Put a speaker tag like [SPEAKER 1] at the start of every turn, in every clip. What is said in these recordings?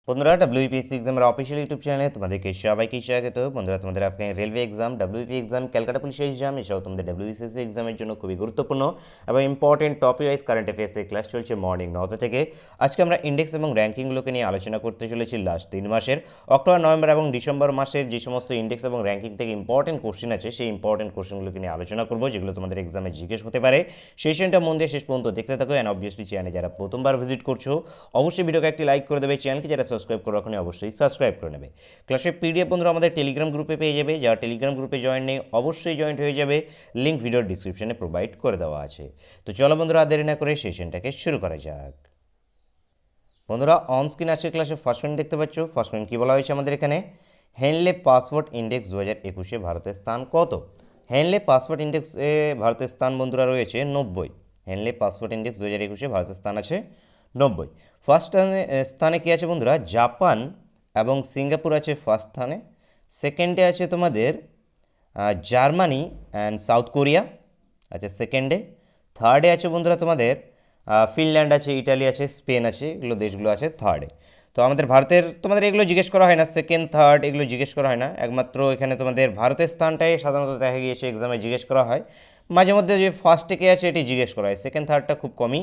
[SPEAKER 1] বন্ধুরা ডব্লিউপিএসসি এক্সামের official YouTube চ্যানেলে তোমাদেরকে সবাইকে স্বাগত। বন্ধুরা তোমাদের আফগান railway exam, WP exam, Calcutta police exam এসব তোমাদের ডব্লিউবিসিএসসি এক্সামের জন্য খুবই গুরুত্বপূর্ণ এবং ইম্পর্টেন্ট টপিক ওয়াইজ কারেন্ট অ্যাফেয়ার্সের ক্লাস চলছে মর্নিং 9টা থেকে। আজকে আমরা ইন্ডেক্স এবং র্যাঙ্কিংগুলোকে নিয়ে আলোচনা করতে চলেছি লাস্ট 3 মাসের অক্টোবর, নভেম্বর এবং ডিসেম্বর মাসের যে সমস্ত ইন্ডেক্স এবং র্যাঙ্কিং থেকে ইম্পর্টেন্ট কোশ্চেন আছে সেই ইম্পর্টেন্ট কোশ্চেনগুলোকে নিয়ে আলোচনা করবো, যেগুলো তোমাদের এক্সামে জিজ্ঞেস হতে পারে। সেশনটা মন দিয়ে শেষ পর্যন্ত দেখতে থাকো। অ্যান্ড অবভিয়াসলি চ্যানেলে যারা প্রথমবার ভিজিট করছো অবশ্যই ভিডিওকে একটি লাইক করে দেবে, চ্যানেলকে যারা সাবস্ক্রাইব করে রাখুন অবশ্যই সাবস্ক্রাইব করে নেবে। ক্লাসের পিডিএফ বন্ধুরা আমাদের টেলিগ্রাম গ্রুপে পেয়ে যাবে, যারা টেলিগ্রাম গ্রুপে জয়েন নেই অবশ্যই জয়েন্ট হয়ে যাবে, লিঙ্ক ভিডিওর ডিসক্রিপশনে প্রোভাইড করে দেওয়া আছে। তো চলো বন্ধুরা দেরি না করে সেশনটাকে শুরু করা যাক। বন্ধুরা অন স্ক্রিন আছে ক্লাসে ফার্স্ট পয়েন্ট দেখতে পাচ্ছ। ফার্স্ট পয়েন্ট কী বলা হয়েছে আমাদের এখানে, হ্যান্ডলে পাসওয়ার্ড ইন্ডেক্স 2021-এ ভারতের স্থান কত? হ্যান্ডলে পাসওয়ার্ড ইন্ডেক্সে ভারতের স্থান বন্ধুরা রয়েছে 90। হ্যান্ডলে পাসওয়ার্ড ইন্ডেক্স 2021-এ ভারতের স্থান আছে 90। ফার্স্ট স্থানে কী আছে বন্ধুরা, জাপান এবং সিঙ্গাপুর আছে ফার্স্ট স্থানে। সেকেন্ডে আছে তোমাদের জার্মানি অ্যান্ড সাউথ কোরিয়া আচ্ছা সেকেন্ডে। থার্ডে আছে বন্ধুরা তোমাদের ফিনল্যান্ড আছে, ইটালি আছে, স্পেন আছে, এগুলো দেশগুলো আছে থার্ডে। তো আমাদের ভারতের তোমাদের এগুলো জিজ্ঞেস করা হয় না, সেকেন্ড থার্ড এগুলো জিজ্ঞেস করা হয় না, একমাত্র এখানে তোমাদের ভারতের স্থানটাই সাধারণত দেখা গিয়েছে এক্সামে জিজ্ঞেস করা হয়। মাঝে মধ্যে যে ফার্স্টে কে আছে এটি জিজ্ঞেস করা হয়, সেকেন্ড থার্ডটা খুব কমই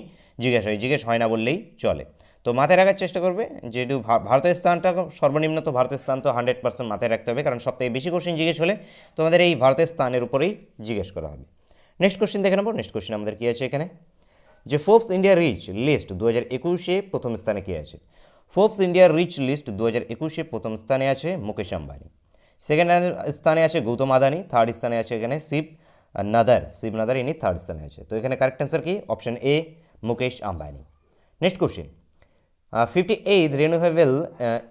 [SPEAKER 1] জিজ্ঞেস হয় না বললেই চলে। তো মাথায় রাখার চেষ্টা করবে, যেহেতু ভারতের স্থানটা সর্বনিম্ন, তো ভারতের স্থান তো 100% মাথায় রাখতে হবে, কারণ সবথেকে বেশি কোশ্চেন জিজ্ঞেস হলে তোমাদের এই ভারতের স্থানের উপরেই জিজ্ঞেস করা হবে। নেক্সট কোশ্চেন দেখে নেবো। নেক্সট কোশ্চেন আমাদের কী আছে এখানে, যে ফোর্বস ইন্ডিয়া রিচ লিস্ট 2021-এ প্রথম স্থানে কে আছে? ফোর্বস ইন্ডিয়া রিচ লিস্ট 2021-এ প্রথম স্থানে আছে মুকেশ আম্বানি। সেকেন্ড স্থানে আছে গৌতম আদানি। থার্ড স্থানে আছে এখানে শিব নাদার, ইনি থার্ড স্থানে আছে। তো এখানে কারেক্ট অ্যান্সার কি, option A Mukesh Ambani. Next question, 58th renewable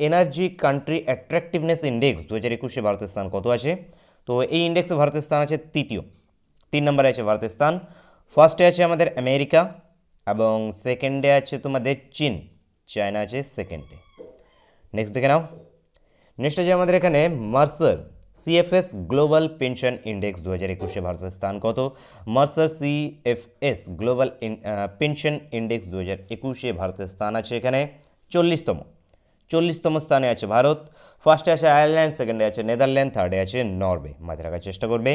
[SPEAKER 1] energy country attractiveness index 2021-এ ভারতের স্থান কত আছে? তো এই ইন্ডেক্সে ভারতের স্থান আছে তৃতীয়, 3 নম্বরে আছে ভারতের স্থান। ফার্স্টে আছে আমাদের আমেরিকা এবং সেকেন্ডে আছে তোমাদের চীন, চায়না আছে সেকেন্ডে। নেক্সট দেখে নাও। নেক্সট আছে আমাদের এখানে মার্সার সিএফএস গ্লোবাল পেনশন ইন্ডেক্স 2021-এ ভারতের স্থান কত? মার্সার সিএফএস গ্লোবাল পেনশন ইন্ডেক্স 2021-এ ভারতের স্থান আছে এখানে 40তম স্থানে আছে ভারত। ফার্স্টে আছে আয়ারল্যান্ড, সেকেন্ডে আছে নেদারল্যান্ড, থার্ডে আছে নরওয়ে। মাথায় রাখার চেষ্টা করবে।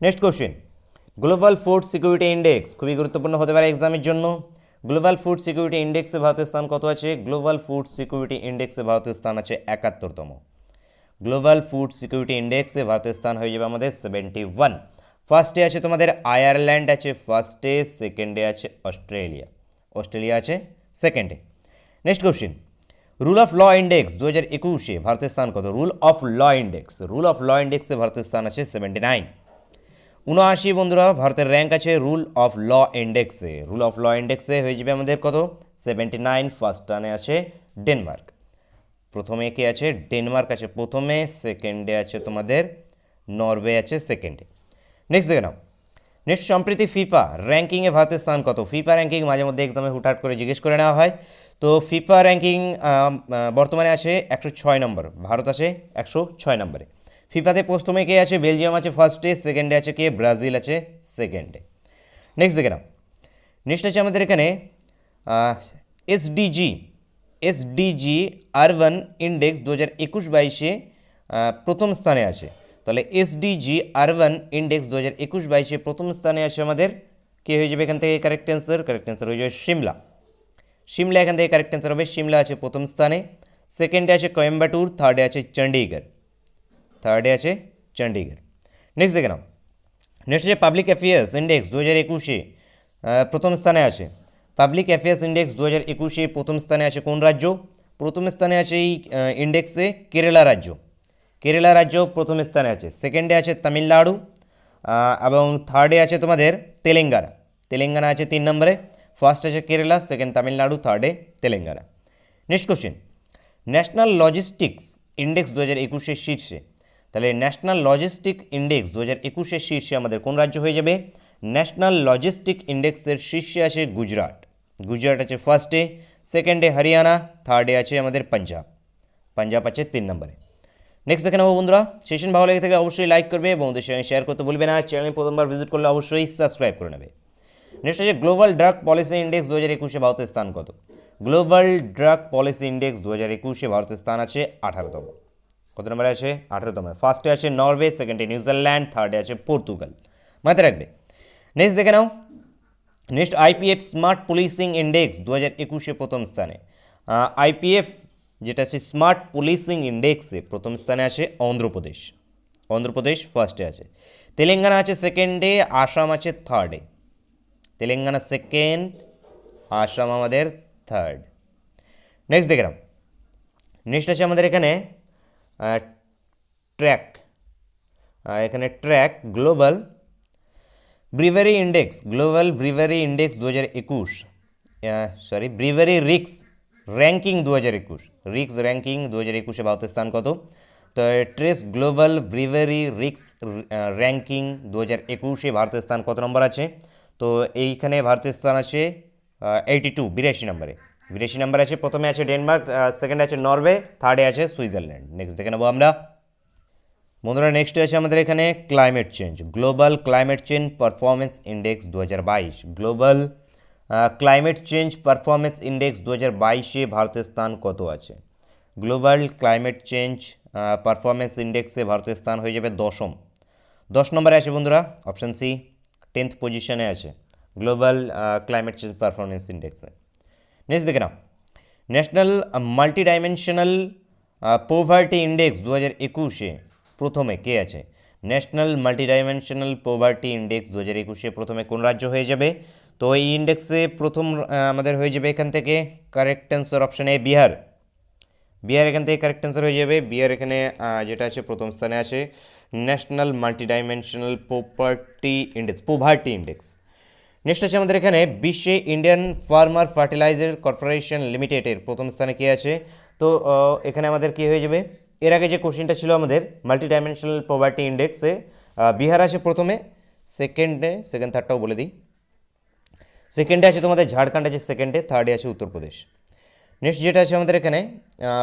[SPEAKER 1] Next question, global food security index খুবই গুরুত্বপূর্ণ হতে পারে এক্সামের জন্য। গ্লোবাল ফুড সিকিউরিটি ইন্ডেক্সে ভারতের স্থান কত আছে? গ্লোবাল ফুড সিকিউরিটি ইন্ডেক্সে ভারতের স্থান আছে 71তম। গ্লোবাল ফুড সিকিউরিটি ইন্ডেক্সে ভারতের স্থান হয়ে যাবে আমাদের 71। ফার্স্টে আছে তোমাদের আয়ারল্যান্ড আছে ফার্স্টে, সেকেন্ডে আছে অস্ট্রেলিয়া আছে সেকেন্ডে। Next question, rule of law index 2021-এ ভারতের স্থান কত? রুল অফ ল ইন্ডেক্সে ভারতের স্থান আছে 79। 79 বন্ধুরা ভারতের র্যাঙ্ক আছে রুল অফ ল ইন্ডেক্সে হয়ে যাবে আমাদের কত? 79। ফার্স্ট স্থানে আছে ডেনমার্ক। প্রথমে কে আছে? ডেনমার্ক আছে প্রথমে, সেকেন্ডে আছে তোমাদের নরওয়ে আছে সেকেন্ডে। নেক্সট দেখে নাও। নেক্সট, সম্প্রতি ফিফা র্যাঙ্কিংয়ে ভারতের স্থান কত? ফিফা র্যাঙ্কিং মাঝে মধ্যে এক্সামে হুটহাট করে জিজ্ঞেস করে নেওয়া হয়। তো ফিফা র্যাঙ্কিং বর্তমানে আছে 106 নম্বর, ভারত আছে 106 নম্বরে। ফিফাতে প্রথমে কে আছে? বেলজিয়াম আছে ফার্স্টে, সেকেন্ডে আছে কে? ব্রাজিল আছে সেকেন্ডে। নেক্সট দেখে নাও। নেক্সট আছে আমাদের এখানে এসডিজি আরবান ইন্ডেক্স 2021-22-এ প্রথম স্থানে আছে। তাহলে এসডিজি আরবান ইন্ডেক্স 2021-22-এ প্রথম স্থানে আছে আমাদের কে হয়ে যাবে এখান থেকে? কারেক্ট অ্যান্সার হয়ে যাবে সিমলা এখান থেকে কারেক্ট অ্যান্সার হবে। সিমলা আছে প্রথম স্থানে, সেকেন্ডে আছে কোয়েম্বাটুর, থার্ডে আছে চণ্ডীগড়। নেক্সট দেখে নাও। নেক্সট আছে পাবলিক অ্যাফেয়ার্স ইন্ডেক্স 2021-এ প্রথম স্থানে আছে। পাবলিক অ্যাফেয়ার্স ইন্ডেক্স 2021-এ প্রথম স্থানে আছে কোন রাজ্য? প্রথম স্থানে আছে এই ইন্ডেক্সে কেরালা রাজ্য প্রথম স্থানে আছে। সেকেন্ডে আছে তামিলনাড়ু এবং থার্ডে আছে তোমাদের তেলেঙ্গানা আছে 3 নম্বরে। ফার্স্ট আছে Kerala, second Tamil Nadu, থার্ডে Telangana. Next question, national logistics index 2021-এর শীর্ষে। তাহলে ন্যাশনাল লজিস্টিক ইন্ডেক্স 2021-এর শীর্ষে আমাদের কোন রাজ্য হয়ে যাবে? ন্যাশনাল লজিস্টিক ইন্ডেক্সের শীর্ষে আছে গুজরাট আছে ফার্স্টে, সেকেন্ডে হরিয়ানা, থার্ডে আছে আমাদের পাঞ্জাব আছে 3 নম্বরে। নেক্সট দেখে নেবো বন্ধুরা। সেশন ভালো লেগে থাকে অবশ্যই লাইক করবে, বন্ধুদের সঙ্গে শেয়ার করতে ভুলবে না, চ্যানেল প্রথমবার ভিজিট করলে অবশ্যই সাবস্ক্রাইব করে নেবে। নেক্সট আছে গ্লোবাল ড্রাগ পলিসি ইন্ডেক্স 2021-এ ভারতের স্থান কত? গ্লোবাল ড্রাগ পলিসি ইন্ডেক্স 2021-এ ভারতের স্থান আছে 18তম। কত নম্বরে আছে? 18তম। ফার্স্টে আছে নরওয়ে, সেকেন্ডে নিউজিল্যান্ড, থার্ডে আছে পর্তুগাল। মাথায় রাখবে। নেক্সট দেখে নাও, next IPF smart policing index 2021-এ প্রথম স্থানে। আইপিএফ যেটা আছে স্মার্ট পুলিশিং ইন্ডেক্সে প্রথম স্থানে আছে অন্ধ্রপ্রদেশ। অন্ধ্রপ্রদেশ ফার্স্টে আছে, তেলেঙ্গানা আছে সেকেন্ডে, আসাম আছে থার্ডে। তেলেঙ্গানা সেকেন্ড, আসাম আমাদের থার্ড। নেক্সট দেখে নাও, নেক্সট আছে আমাদের এখানে ট্র্যাক। এখানে track global bribery index, global bribery index 2021, sorry bribery রিক্স র্যাঙ্কিং 2021, রিক্স র্যাঙ্কিং 2021-এ ভারতের স্থান কত? তো ট্রেস গ্লোবাল ব্রিভারি রিক্স র্যাঙ্কিং 2021-এ ভারতের স্থান কত নম্বর আছে? তো এইখানে ভারতের স্থান আছে 82, 82 নম্বরে। 82 নম্বর আছে। প্রথমে আছে ডেনমার্ক, সেকেন্ডে আছে নরওয়ে, থার্ডে আছে সুইজারল্যান্ড। নেক্সট দেখে নেবো আমরা বন্ধুরা। নেক্সট আছে আমাদের এখানে climate change, global climate change performance index 2022, global climate change performance index 2022-এ ভারতের স্থান কত আছে? গ্লোবাল ক্লাইমেট চেঞ্জ পারফরমেন্স ইন্ডেক্সে ভারতের স্থান হয়ে যাবে 10ম। 10 নম্বরে আছে বন্ধুরা, অপশান সি 10th পজিশনে আছে গ্লোবাল ক্লাইমেট চেঞ্জ পারফরমেন্স ইন্ডেক্সে। নেক্সট দেখে নাও, national multi dimensional poverty index 2021-এ প্রথমে কে আছে? National multi dimensional poverty index 2021-এ প্রথমে কোন রাজ্য হয়ে যাবে? তো এই ইন্ডেক্সে প্রথম আমাদের হয়ে যাবে এখান থেকে correct answer option A Bihar. Bihar এখান থেকে কারেক্ট অ্যান্সার হয়ে যাবে। বিহার এখানে যেটা আছে প্রথম স্থানে আছে national multi dimensional poverty index. Next আছে আমাদের এখানে বিশ্বে ইন্ডিয়ান ফার্মার ফার্টিলাইজার কর্পোরেশন লিমিটেডের প্রথম স্থানে কে আছে? তো এখানে আমাদের কি হয়ে যাবে, এর আগে যে কোশ্চেনটা ছিল আমাদের মাল্টি ডাইমেনশনাল পোভার্টি ইন্ডেক্সে বিহার আছে প্রথমে, সেকেন্ড থার্ডটাও বলে দিই। সেকেন্ডে আছে তোমাদের ঝাড়খণ্ড আছে সেকেন্ডে, থার্ডে আছে উত্তরপ্রদেশ। নেক্সট যেটা আছে আমাদের এখানে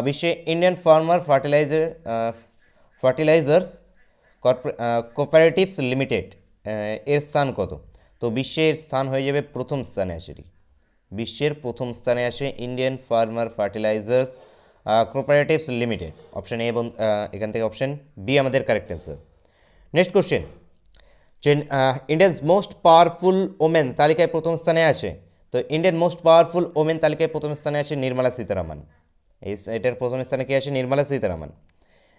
[SPEAKER 1] বিশ্বে Indian farmer fertilisers cooperatives limited এর স্থান কত? তো বিশ্বের স্থান হয়ে যাবে প্রথম স্থানে আছে, বিশ্বের প্রথম স্থানে আসে Indian farmer fertilisers cooperatives limited. Option A এবং এখান থেকে অপশান বি আমাদের কারেক্ট অ্যান্সার। নেক্সট কোশ্চেন, যে ইন্ডিয়ান্স মোস্ট পাওয়ারফুল ওমেন তালিকায় প্রথম স্থানে আছে। তো ইন্ডিয়ান মোস্ট পাওয়ারফুল ওমেন তালিকায় প্রথম স্থানে আছে নির্মলা সীতারামন। এটার প্রথম স্থানে কে আছে? নির্মলা সীতারামন।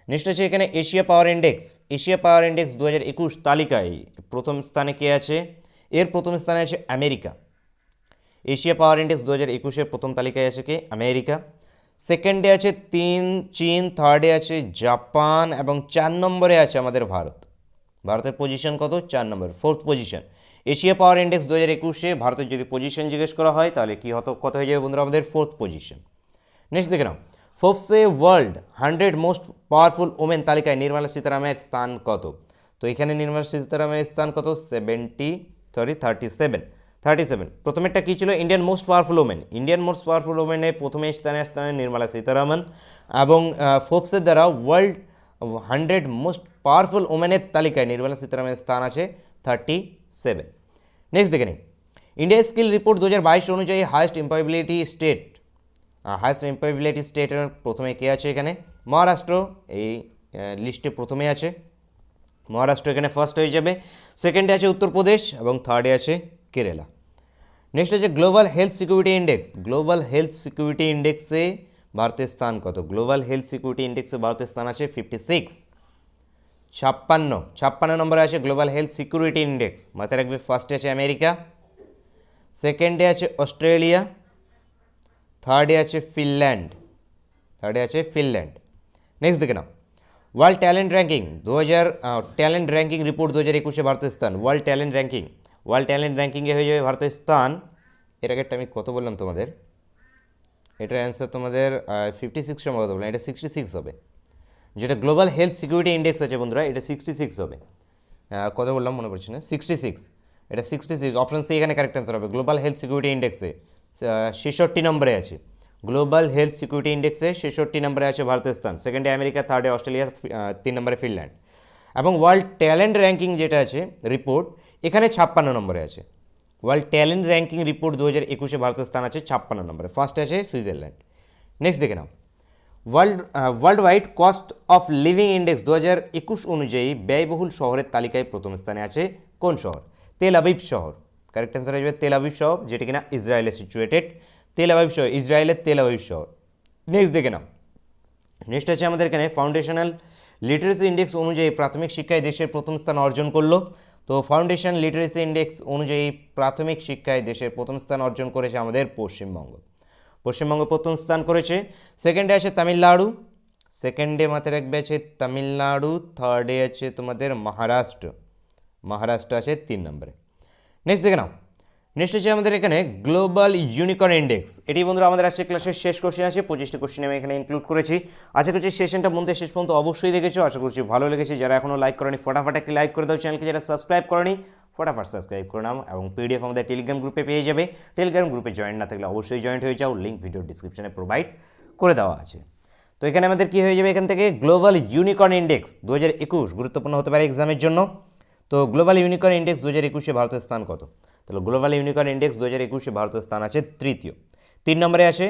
[SPEAKER 1] নেক্সট আছে এখানে এশিয়া পাওয়ার ইন্ডেক্স, এশিয়া পাওয়ার ইন্ডেক্স 2021 তালিকায় প্রথম স্থানে কে আছে? এর প্রথম স্থানে আছে আমেরিকা। এশিয়া পাওয়ার ইন্ডেক্স 2021-এর প্রথম তালিকায় আছে কে? আমেরিকা। সেকেন্ডে আছে চীন, থার্ডে আছে জাপান এবং 4 নম্বরে আছে আমাদের ভারত। ভারতের পজিশন কত? 4 নম্বর, 4th পজিশন। এশিয়া পাওয়ার ইন্ডেক্স 2021-এ ভারতের যদি পজিশন জিজ্ঞেস করা হয় তাহলে কি হতো, কত হয়ে যাবে বন্ধুরা? আমাদের 4th পজিশন। নেক্সট দেখে নাও, ফোর্বসে ওয়ার্ল্ড 100 মোস্ট পাওয়ারফুল ওমেন তালিকায় নির্মলা সীতারামনের স্থান কত? তো এখানে নির্মলা সীতারামনের স্থান কত? 37। প্রথমেরটা কী ছিল? Indian most powerful women. Indian most powerful ওমেনে প্রথমে স্থানে নির্মলা সীতারামন এবং ফোর্বসের দ্বারা ওয়ার্ল্ড 100 মোস্ট পাওয়ারফুল ওমেনের তালিকায় নির্মলা সীতারামনের স্থান আছে 37। নেক্সট দেখে নিই, ইন্ডিয়া স্কিল রিপোর্ট 2022 অনুযায়ী হাইয়েস্ট এমপ্লয়েবিলিটি স্টেটের প্রথমে কে আছে? এখানে মহারাষ্ট্র এই লিস্টে প্রথমে আছে, মহারাষ্ট্র এখানে ফার্স্ট হয়ে যাবে। সেকেন্ডে আছে উত্তরপ্রদেশ এবং থার্ডে আছে কেরালা। নেক্সট আছে global health security index, global health security ইন্ডেক্সে ভারতের স্থান কত? গ্লোবাল হেলথ সিকিউরিটি ইন্ডেক্সে ভারতের স্থান আছে 56, 56 নম্বরে আছে গ্লোবাল হেলথ সিকিউরিটি ইন্ডেক্স। মাথায় রাখবে, ফার্স্টে আছে আমেরিকা, সেকেন্ডে আছে অস্ট্রেলিয়া, থার্ডে আছে ফিনল্যান্ড। নেক্সট দেখে নাও, world talent ranking talent ranking report 2021-এ ভারতের স্থান। ওয়ার্ল্ড ট্যালেন্ট র্যাঙ্কিংয়ে হয়ে যাবে ভারতের স্থান। এর আগেরটা আমি কত বললাম তোমাদের? এটার অ্যান্সার তোমাদের 56 সম্ভবত বললাম, এটা 66 হবে। যেটা গ্লোবাল হেলথ সিকিউরিটি ইন্ডেক্স আছে বন্ধুরা, এটা 66 হবে। কত বললাম মনে পড়ছে না, 66, এটা 66। অপশন সি এখানে কারেক্ট অ্যান্সার হবে। গ্লোবাল হেলথ সিকিউরিটি ইন্ডেক্সে 66 নম্বরে আছে, গ্লোবাল হেলথ সিকিউরিটি ইন্ডেক্সে 66 নম্বরে আছে ভারতের স্থান। সেকেন্ডে আমেরিকা, থার্ডে অস্ট্রেলিয়া, 3 নম্বরে ফিনল্যান্ড। এবং ওয়ার্ল্ড ট্যালেন্ট র্যাঙ্কিং যেটা আছে রিপোর্ট, এখানে 56 নম্বরে আছে। ওয়ার্ল্ড ট্যালেন্ট র্যাঙ্কিং রিপোর্ট 2021-এ ভারতের স্থান আছে 56 নম্বরে, ফার্স্টে আছে সুইজারল্যান্ড। নেক্সট দেখে নাও, world wide cost of living index 2021 অনুযায়ী ব্যয়বহুল শহরের তালিকায় প্রথম স্থানে আছে কোন শহর? তেল আবিব শহর। কারেক্ট অ্যান্সার হয়ে যাবে তেল আবিব শহর, যেটি কিনা ইসরায়েলে সিচুয়েটেড। তেল আবিব শহর, ইসরায়েলের তেল আবিব শহর। নেক্সট দেখে নাও, নেক্সট আছে আমাদের এখানে ফাউন্ডেশনাল লিটারেসি ইন্ডেক্স অনুযায়ী প্রাথমিক শিক্ষায় দেশের প্রথম স্থান অর্জন করলো। তো ফাউন্ডেশন লিটারেসি ইন্ডেক্স অনুযায়ী প্রাথমিক শিক্ষায় দেশের প্রথম স্থান অর্জন করেছে আমাদের পশ্চিমবঙ্গ। পশ্চিমবঙ্গ প্রথম স্থান করেছে। সেকেন্ডে আছে তামিলনাড়ু, সেকেন্ডে মাথায় রাখবে আছে তামিলনাড়ু। থার্ডে আছে তোমাদের মহারাষ্ট্র, মহারাষ্ট্র আছে 3 নম্বরে। নেক্সট দেখে নাও, নেক্সট হচ্ছে আমাদের এখানে গ্লোবাল ইউনিকর্ন ইন্ডেক্স। এটি বন্ধুরা আমাদের আজকে ক্লাসের শেষ কোশ্চেন আছে, 25টি কোশ্চেন আমি এখানে ইনক্লুড করেছি। আশা করছি সেশনটা মধ্যে শেষ পর্যন্ত অবশ্যই দেখেছো, আশা করছি ভালো লেগেছে। যারা এখনও লাইক করেনি ফটাফট একটি লাইক করে দাও, চ্যানেলকে যারা সাবস্ক্রাইব করেনি ফটাফট সাবস্ক্রাইব করে নাও, এবং পিডিএফ আমাদের টেলিগ্রাম গ্রুপে পেয়ে যাবে। টেলিগ্রাম গ্রুপে জয়েন না থাকলে অবশ্যই জয়েন্ট হয়ে যাও, লিঙ্ক ভিডিও ডিসক্রিপশনে প্রোভাইড করে দেওয়া আছে। তো এখানে আমাদের কী হয়ে যাবে, এখান থেকে গ্লোবাল ইউনিকর্ন ইন্ডেক্স 2021 গুরুত্বপূর্ণ হতে পারে এক্সামের জন্য। তো গ্লোবাল ইউনিকর্ন ইন্ডেক্স 2021-এ ভারতের স্থান কত? তাহলে গ্লোবাল ইউনিকর্ন ইন্ডেক্স 2021-এ ভারতের স্থান আছে তৃতীয়। 3 নম্বরে আসে,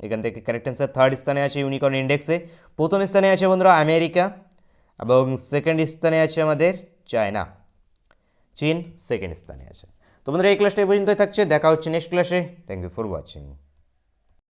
[SPEAKER 1] এখান থেকে কারেক্ট অ্যান্সার থার্ড স্থানে আছে ইউনিকর্ন ইন্ডেক্সে। প্রথম স্থানে আছে বন্ধুরা আমেরিকা, এবং সেকেন্ড স্থানে আছে আমাদের চায়না, চীন সেকেন্ড স্থানে আছে। তো বন্ধুরা এই ক্লাসটা এই পর্যন্তই থাকছে, দেখা হচ্ছে নেক্সট ক্লাসে। Thank you for watching.